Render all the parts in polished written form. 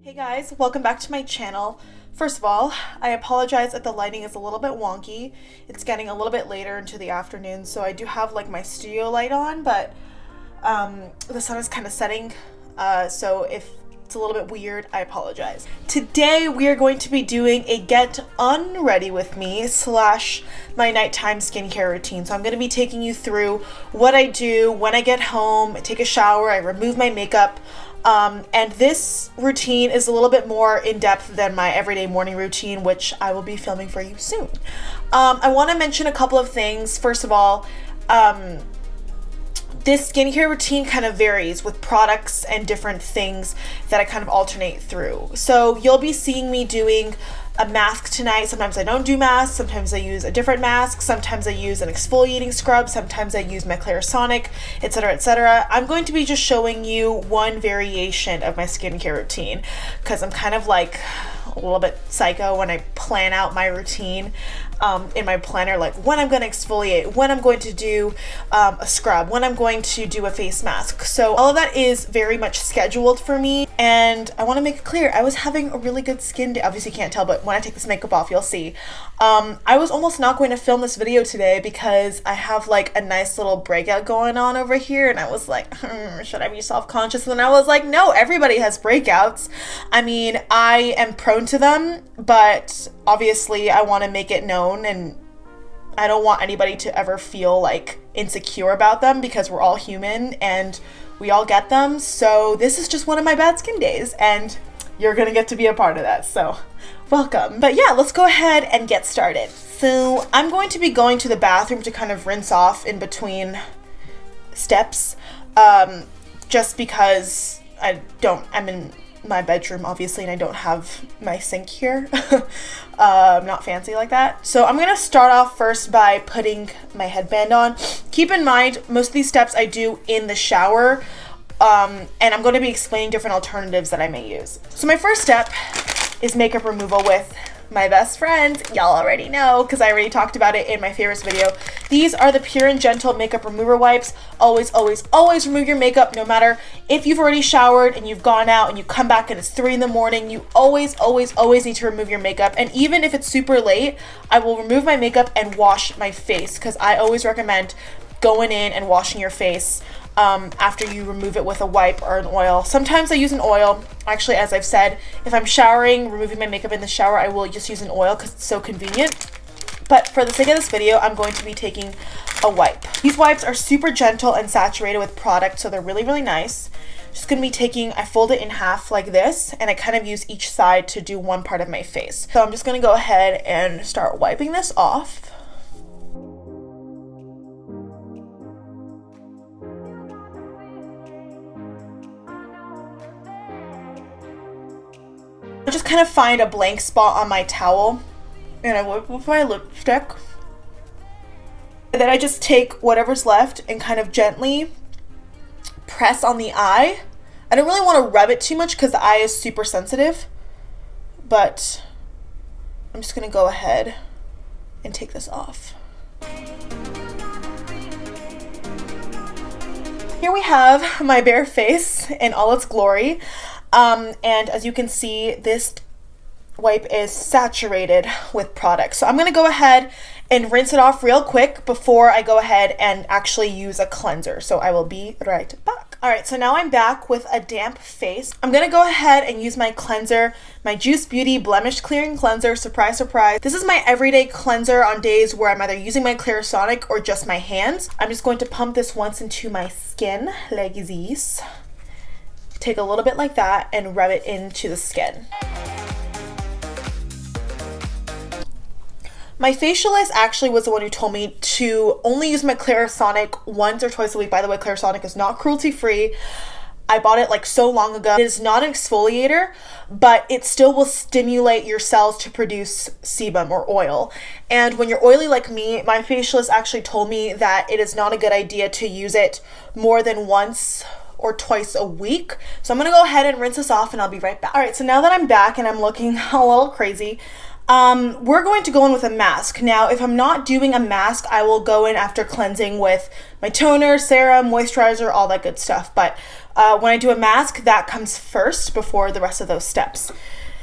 Hey guys, welcome back to my channel. First of all, I apologize if the lighting is a little bit wonky. It's getting a little bit later into the afternoon, so I do have like my studio light on, but the sun is kind of setting, so if it's a little bit weird, I apologize. Today we are going to be doing a get unready with me / my nighttime skincare routine. So I'm going to be taking you through what I do when I get home. I take a shower, I remove my makeup, and this routine is a little bit more in-depth than my everyday morning routine, which I will be filming for you soon. I want to mention a couple of things. First of all, this skincare routine kind of varies with products and different things that I kind of alternate through. So you'll be seeing me doing a mask tonight. Sometimes I don't do masks, sometimes I use a different mask, sometimes I use an exfoliating scrub, sometimes I use my Clarisonic, etc., etc. I'm going to be just showing you one variation of my skincare routine because I'm kind of like a little bit psycho when I plan out my routine in my planner, like when I'm going to exfoliate, when I'm going to do a scrub, when I'm going to do a face mask. So all of that is very much scheduled for me, and I want to make it clear, I was having a really good skin day. Obviously you can't tell, but when I take this makeup off, you'll see. I was almost not going to film this video today because I have like a nice little breakout going on over here, and I was like, should I be self-conscious? And then I was like, no, everybody has breakouts. I mean, I am prone to them, but obviously I want to make it known, and I don't want anybody to ever feel like insecure about them because we're all human and we all get them. So this is just one of my bad skin days, and you're gonna get to be a part of that, so welcome. But yeah, let's go ahead and get started. So I'm going to be going to the bathroom to kind of rinse off in between steps, just because I'm in my bedroom obviously, and I don't have my sink here. I'm not fancy like that. So I'm gonna start off first by putting my headband on. Keep in mind, most of these steps I do in the shower, and I'm going to be explaining different alternatives that I may use. So my first step is makeup removal with my best friend. Y'all already know because I already talked about it in my favorites video. These are the Pure and Gentle makeup remover wipes. Always, always, always remove your makeup, no matter if you've already showered and you've gone out and you come back and it's 3 in the morning. You always, always, always need to remove your makeup. And even if it's super late, I will remove my makeup and wash my face, because I always recommend going in and washing your face after you remove it with a wipe or an oil. Sometimes I use an oil. Actually, as I've said, if I'm showering, removing my makeup in the shower, I will just use an oil because it's so convenient. But for the sake of this video, I'm going to be taking a wipe. These wipes are super gentle and saturated with product, so they're really, really nice. Just going to be taking, I fold it in half like this, and I kind of use each side to do one part of my face. So I'm just going to go ahead and start wiping this off. I just kind of find a blank spot on my towel, and I wipe with my lipstick. And then I just take whatever's left and kind of gently press on the eye. I don't really want to rub it too much because the eye is super sensitive, but I'm just going to go ahead and take this off. Here we have my bare face in all its glory. And as you can see, this wipe is saturated with product. So I'm going to go ahead and rinse it off real quick before I go ahead and actually use a cleanser. So I will be right back. All right, so now I'm back with a damp face. I'm going to go ahead and use my cleanser, my Juice Beauty Blemish Clearing Cleanser. Surprise, surprise. This is my everyday cleanser on days where I'm either using my Clarisonic or just my hands. I'm just going to pump this once into my skin like this. Take a little bit like that and rub it into the skin. My facialist actually was the one who told me to only use my Clarisonic once or twice a week. By the way, Clarisonic is not cruelty-free. I bought it like so long ago. It is not an exfoliator, but it still will stimulate your cells to produce sebum or oil. And when you're oily like me, my facialist actually told me that it is not a good idea to use it more than once or twice a week. So I'm gonna go ahead and rinse this off and I'll be right back. All right, so now that I'm back and I'm looking a little crazy, We're going to go in with a mask. Now, if I'm not doing a mask, I will go in after cleansing with my toner, serum, moisturizer, all that good stuff. But when I do a mask, that comes first before the rest of those steps.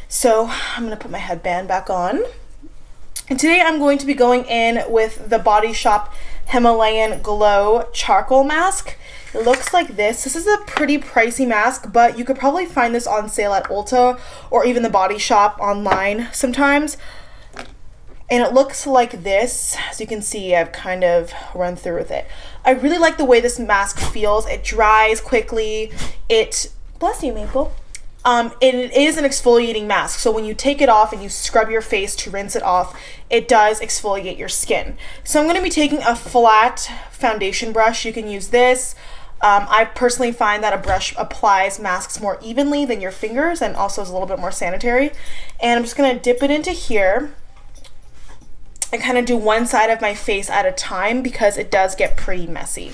So I'm going to put my headband back on. And today I'm going to be going in with the Body Shop Himalayan Glow Charcoal Mask. It looks like this. This is a pretty pricey mask, but you could probably find this on sale at Ulta or even the Body Shop online sometimes. And it looks like this. As you can see, I've kind of run through with it. I really like the way this mask feels. It dries quickly. Bless you, Maple. It is an exfoliating mask, so when you take it off and you scrub your face to rinse it off, it does exfoliate your skin. So I'm going to be taking a flat foundation brush. You can use this. I personally find that a brush applies masks more evenly than your fingers and also is a little bit more sanitary. And I'm just going to dip it into here and kind of do one side of my face at a time because it does get pretty messy.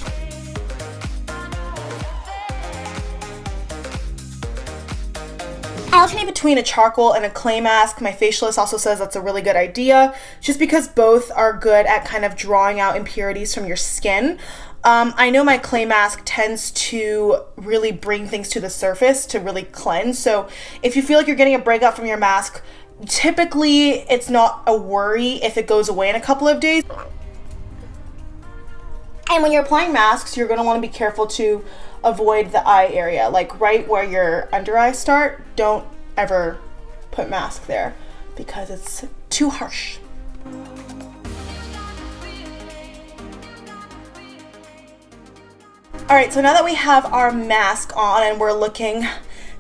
I alternate between a charcoal and a clay mask. My facialist also says that's a really good idea just because both are good at kind of drawing out impurities from your skin. I know my clay mask tends to really bring things to the surface to really cleanse. So if you feel like you're getting a breakout from your mask, typically it's not a worry if it goes away in a couple of days. And when you're applying masks, you're going to want to be careful to avoid the eye area, like right where your under eyes start. Don't ever put mask there because it's too harsh. All right, so now that we have our mask on and we're looking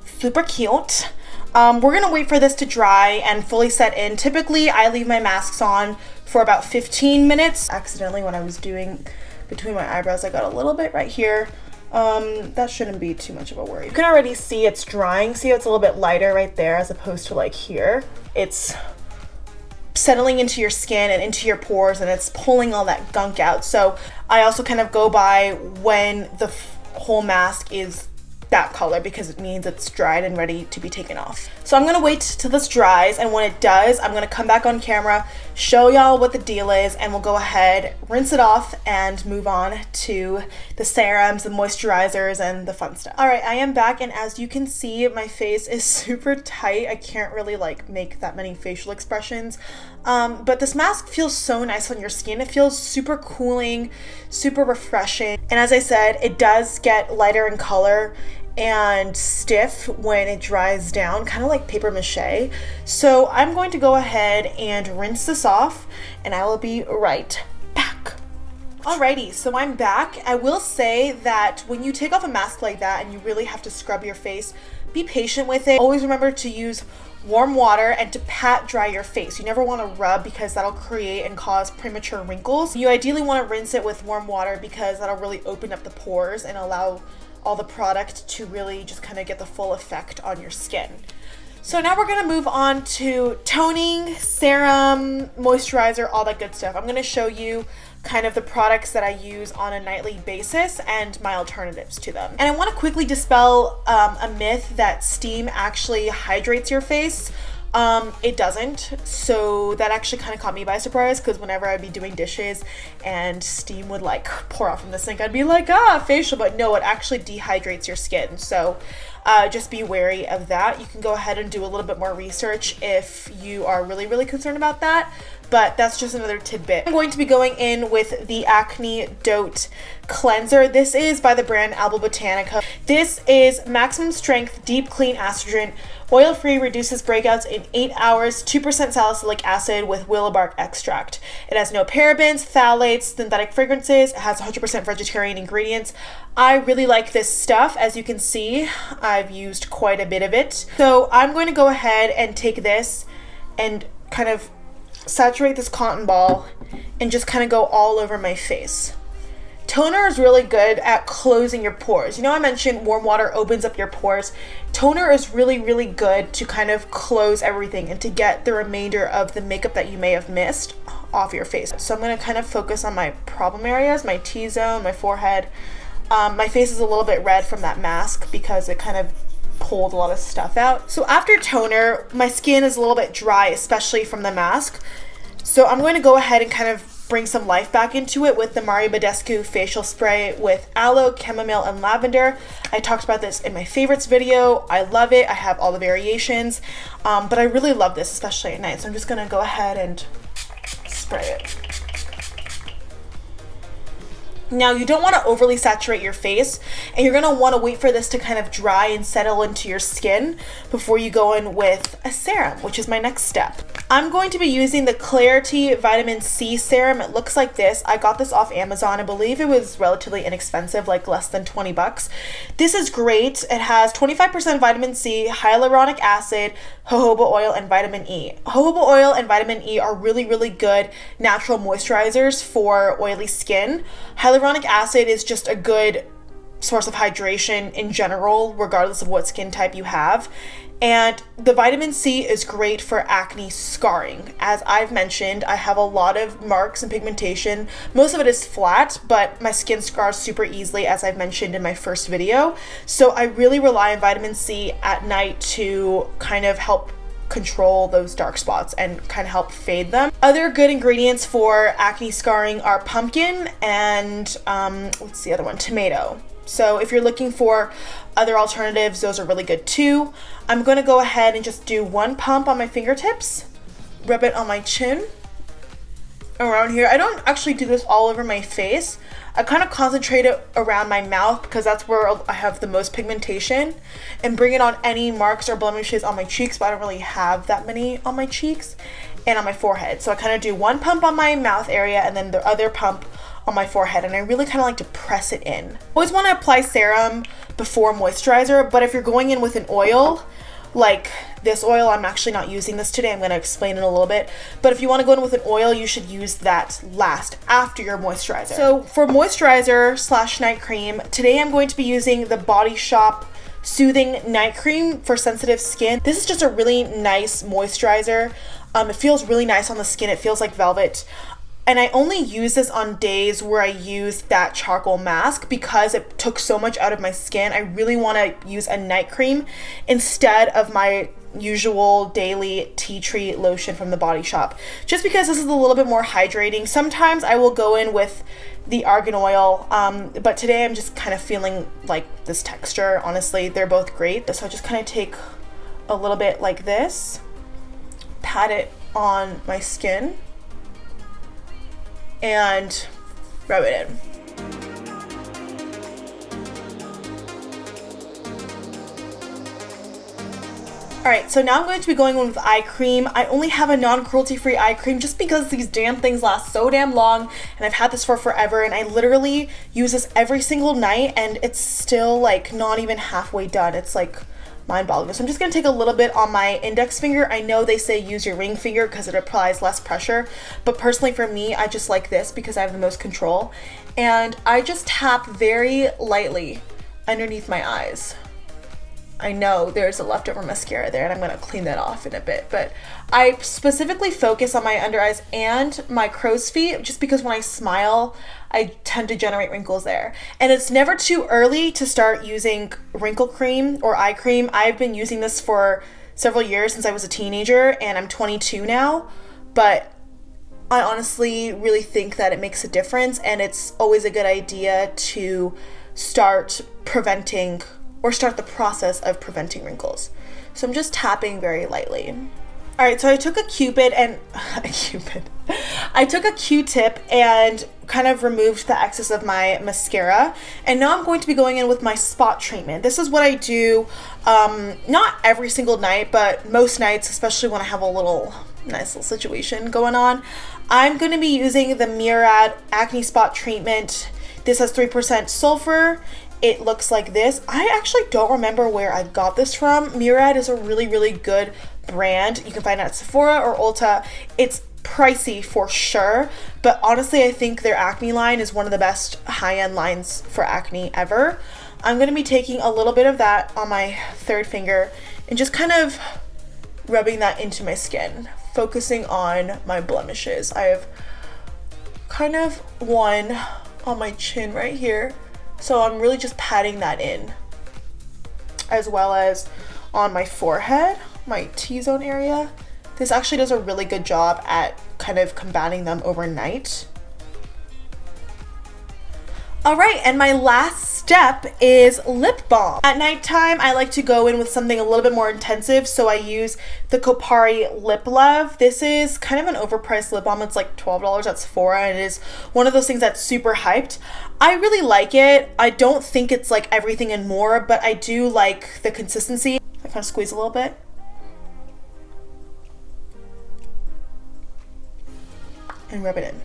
super cute, we're gonna wait for this to dry and fully set in. Typically, I leave my masks on for about 15 minutes. Accidentally, when I was doing between my eyebrows, I got a little bit right here. That shouldn't be too much of a worry. You can already see it's drying. See how it's a little bit lighter right there as opposed to like here. It's settling into your skin and into your pores and it's pulling all that gunk out. So I also kind of go by when the whole mask is that color because it means it's dried and ready to be taken off. So I'm gonna wait till this dries, and when it does, I'm gonna come back on camera, show y'all what the deal is, and we'll go ahead, rinse it off, and move on to the serums, the moisturizers, and the fun stuff. All right, I am back, and as you can see, my face is super tight. I can't really like make that many facial expressions, but this mask feels so nice on your skin. It feels super cooling, super refreshing, and as I said, it does get lighter in color and stiff when it dries down, kind of like paper mache. So I'm going to go ahead and rinse this off and I will be right back. Alrighty, so I'm back. I will say that when you take off a mask like that and you really have to scrub your face, be patient with it. Always remember to use warm water and to pat dry your face. You never want to rub because that'll create and cause premature wrinkles. You ideally want to rinse it with warm water because that'll really open up the pores and allow all the product to really just kind of get the full effect on your skin. So now we're gonna move on to toning, serum, moisturizer, all that good stuff. I'm gonna show you kind of the products that I use on a nightly basis and my alternatives to them. And I wanna quickly dispel a myth that steam actually hydrates your face. It doesn't, so that actually kind of caught me by surprise because whenever I'd be doing dishes and steam would like pour out from the sink, I'd be like, facial, but no, it actually dehydrates your skin. So just be wary of that. You can go ahead and do a little bit more research if you are really, really concerned about that. But that's just another tidbit. I'm going to be going in with the Acne Dote Cleanser. This is by the brand Alba Botanica. This is maximum strength, deep clean astringent, oil-free, reduces breakouts in 8 hours, 2% salicylic acid with willow bark extract. It has no parabens, phthalates, synthetic fragrances. It has 100% vegetarian ingredients. I really like this stuff. As you can see, I've used quite a bit of it. So I'm going to go ahead and take this and kind of saturate this cotton ball and just kind of go all over my face. Toner is really good at closing your pores. You know, I mentioned warm water opens up your pores. Toner is really, really good to kind of close everything and to get the remainder of the makeup that you may have missed off your face. So I'm going to kind of focus on my problem areas, my T-zone, my forehead. My face is a little bit red from that mask because it kind of pulled a lot of stuff out. So after toner, my skin is a little bit dry, especially from the mask. So I'm going to go ahead and kind of bring some life back into it with the Mario Badescu facial spray with aloe, chamomile, and lavender. I talked about this in my favorites video. I love it. I have all the variations, but I really love this, especially at night. So I'm just gonna go ahead and spray it. Now, you don't want to overly saturate your face, and you're going to want to wait for this to kind of dry and settle into your skin before you go in with a serum, which is my next step. I'm going to be using the Clarity Vitamin C Serum. It looks like this. I got this off Amazon. I believe it was relatively inexpensive, like less than 20 bucks. This is great. It has 25% vitamin C, hyaluronic acid, jojoba oil, and vitamin E. Jojoba oil and vitamin E are really, really good natural moisturizers for oily skin. Hyaluronic acid is just a good source of hydration in general, regardless of what skin type you have. And the vitamin C is great for acne scarring. As I've mentioned, I have a lot of marks and pigmentation. Most of it is flat, but my skin scars super easily, as I've mentioned in my first video. So I really rely on vitamin C at night to kind of help control those dark spots and kind of help fade them. Other good ingredients for acne scarring are pumpkin and what's the other one? Tomato. So if you're looking for other alternatives, those are really good too. I'm going to go ahead and just do one pump on my fingertips, rub it on my chin, around here. I don't actually do this all over my face. I kind of concentrate it around my mouth because that's where I have the most pigmentation, and bring it on any marks or blemishes on my cheeks, but I don't really have that many on my cheeks, and on my forehead. So I kind of do one pump on my mouth area and then the other pump on my forehead, and I really kind of like to press it in. Always want to apply serum before moisturizer, but if you're going in with an oil, like this oil, I'm actually not using this today. I'm going to explain in a little bit. But if you want to go in with an oil, you should use that last, after your moisturizer. So for moisturizer slash night cream, today I'm going to be using the Body Shop Soothing Night Cream for sensitive skin. This is just a really nice moisturizer. It feels really nice on the skin. It feels like velvet. And I only use this on days where I use that charcoal mask because it took so much out of my skin. I really want to use a night cream instead of my usual daily tea tree lotion from the Body Shop, just because this is a little bit more hydrating. Sometimes I will go in with the argan oil, but today I'm just kind of feeling like this texture. Honestly, they're both great. So I just kind of take a little bit like this, pat it on my skin, and rub it in. Alright, so now I'm going to be going in with eye cream. I only have a non-cruelty-free eye cream just because these damn things last so damn long, and I've had this for forever, and I literally use this every single night, and it's still like not even halfway done. It's like mind-boggling. So I'm just going to take a little bit on my index finger. I know they say use your ring finger because it applies less pressure, but personally for me, I just like this because I have the most control. And I just tap very lightly underneath my eyes. I know there's a leftover mascara there, and I'm going to clean that off in a bit, but I specifically focus on my under eyes and my crow's feet just because when I smile, I tend to generate wrinkles there. And it's never too early to start using wrinkle cream or eye cream. I've been using this for several years since I was a teenager, and I'm 22 now, but I honestly really think that it makes a difference, and it's always a good idea to start preventing or start the process of preventing wrinkles. So I'm just tapping very lightly. All right, so I took a Q-tip and kind of removed the excess of my mascara. And now I'm going to be going in with my spot treatment. This is what I do, not every single night, but most nights, especially when I have a nice little situation going on. I'm gonna be using the Murad Acne Spot Treatment. This has 3% sulfur. It looks like this. I actually don't remember where I got this from. Murad is a really, really good brand. You can find it at Sephora or Ulta. It's pricey for sure, but honestly, I think their acne line is one of the best high-end lines for acne ever. I'm going to be taking a little bit of that on my third finger and just kind of rubbing that into my skin, focusing on my blemishes. I have kind of one on my chin right here. So I'm really just patting that in. as well as on my forehead, my T-zone area. This actually does a really good job at kind of combating them overnight. All right, and my last step is lip balm. At nighttime, I like to go in with something a little bit more intensive, so I use the Kopari Lip Love. This is kind of an overpriced lip balm. It's like $12 at Sephora, and it is one of those things that's super hyped. I really like it. I don't think it's like everything and more, but I do like the consistency. I kind of squeeze a little bit. And rub it in.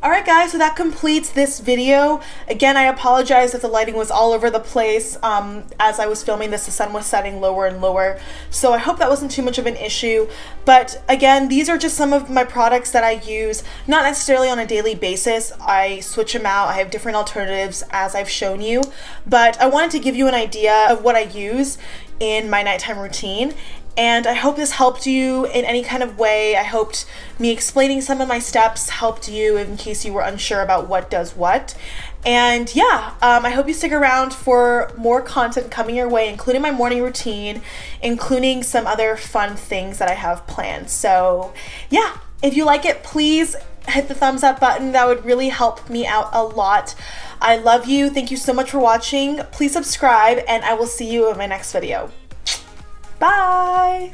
Alright guys, so that completes this video. Again, I apologize if the lighting was all over the place. As I was filming this, the sun was setting lower and lower. So I hope that wasn't too much of an issue. But again, these are just some of my products that I use, not necessarily on a daily basis. I switch them out. I have different alternatives as I've shown you. But I wanted to give you an idea of what I use in my nighttime routine. And I hope this helped you in any kind of way. I hoped me explaining some of my steps helped you in case you were unsure about what does what. And yeah, I hope you stick around for more content coming your way, including my morning routine, including some other fun things that I have planned. So yeah, if you like it, please hit the thumbs up button. That would really help me out a lot. I love you. Thank you so much for watching. Please subscribe, and I will see you in my next video. Bye!